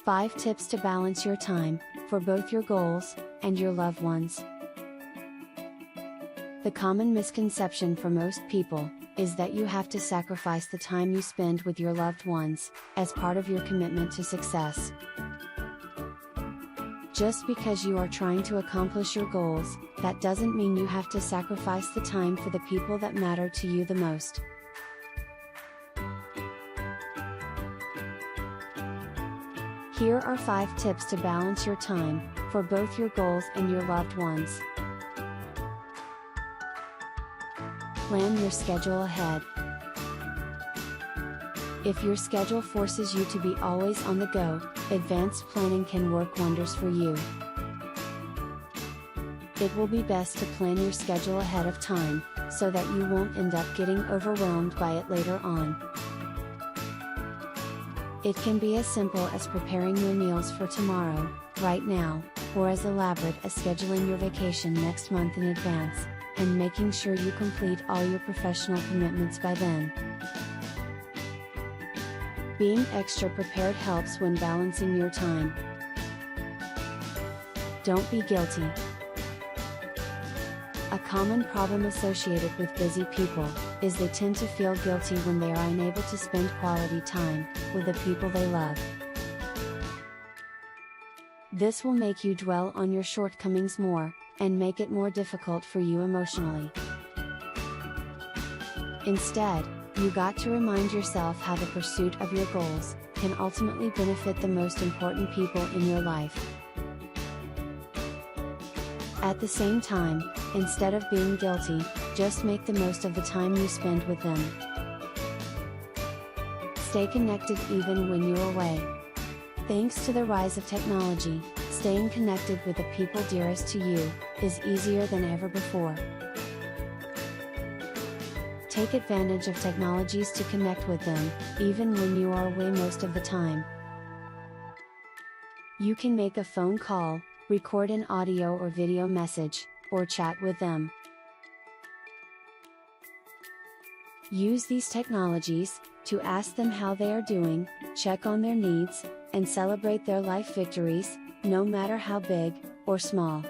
5 tips to balance your time, for both your goals and your loved ones. The common misconception for most people is that you have to sacrifice the time you spend with your loved ones as part of your commitment to success. Just because you are trying to accomplish your goals, that doesn't mean you have to sacrifice the time for the people that matter to you the most. Here are 5 tips to balance your time, for both your goals and your loved ones. Plan your schedule ahead. If your schedule forces you to be always on the go, advanced planning can work wonders for you. It will be best to plan your schedule ahead of time, so that you won't end up getting overwhelmed by it later on. It can be as simple as preparing your meals for tomorrow, right now, or as elaborate as scheduling your vacation next month in advance, and making sure you complete all your professional commitments by then. Being extra prepared helps when balancing your time. Don't be guilty. A common problem associated with busy people is they tend to feel guilty when they are unable to spend quality time with the people they love. This will make you dwell on your shortcomings more, and make it more difficult for you emotionally. Instead, you got to remind yourself how the pursuit of your goals can ultimately benefit the most important people in your life. At the same time, instead of being guilty, just make the most of the time you spend with them. Stay connected even when you're away. Thanks to the rise of technology, staying connected with the people dearest to you is easier than ever before. Take advantage of technologies to connect with them, even when you are away most of the time. You can make a phone call, record an audio or video message, or chat with them. Use these technologies to ask them how they are doing, check on their needs, and celebrate their life victories, no matter how big or small.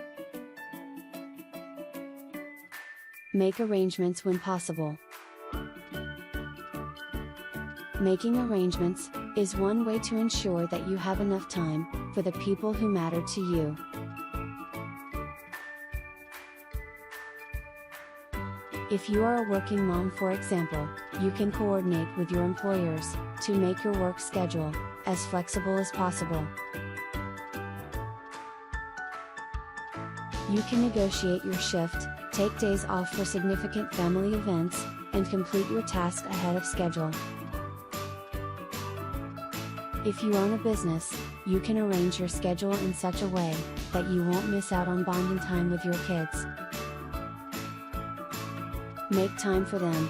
Make arrangements when possible. Making arrangements is one way to ensure that you have enough time for the people who matter to you. If you are a working mom, for example, you can coordinate with your employers to make your work schedule as flexible as possible. You can negotiate your shift, take days off for significant family events, and complete your tasks ahead of schedule. If you own a business, you can arrange your schedule in such a way that you won't miss out on bonding time with your kids. Make time for them.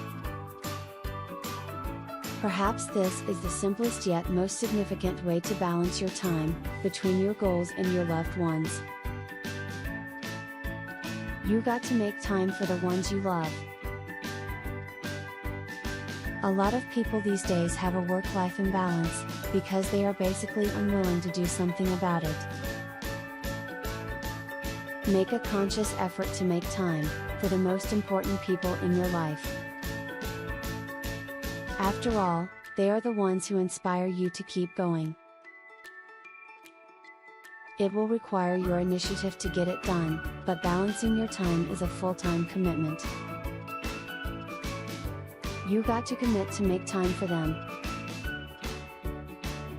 Perhaps this is the simplest yet most significant way to balance your time between your goals and your loved ones. You got to make time for the ones you love. A lot of people these days have a work-life imbalance, because they are basically unwilling to do something about it. Make a conscious effort to make time for the most important people in your life. After all, they are the ones who inspire you to keep going. It will require your initiative to get it done, but balancing your time is a full-time commitment. You got to commit to make time for them.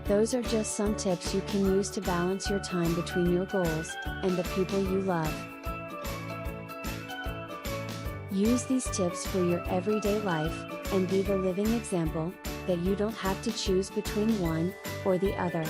Those are just some tips you can use to balance your time between your goals and the people you love. Use these tips for your everyday life, and be the living example that you don't have to choose between one or the other.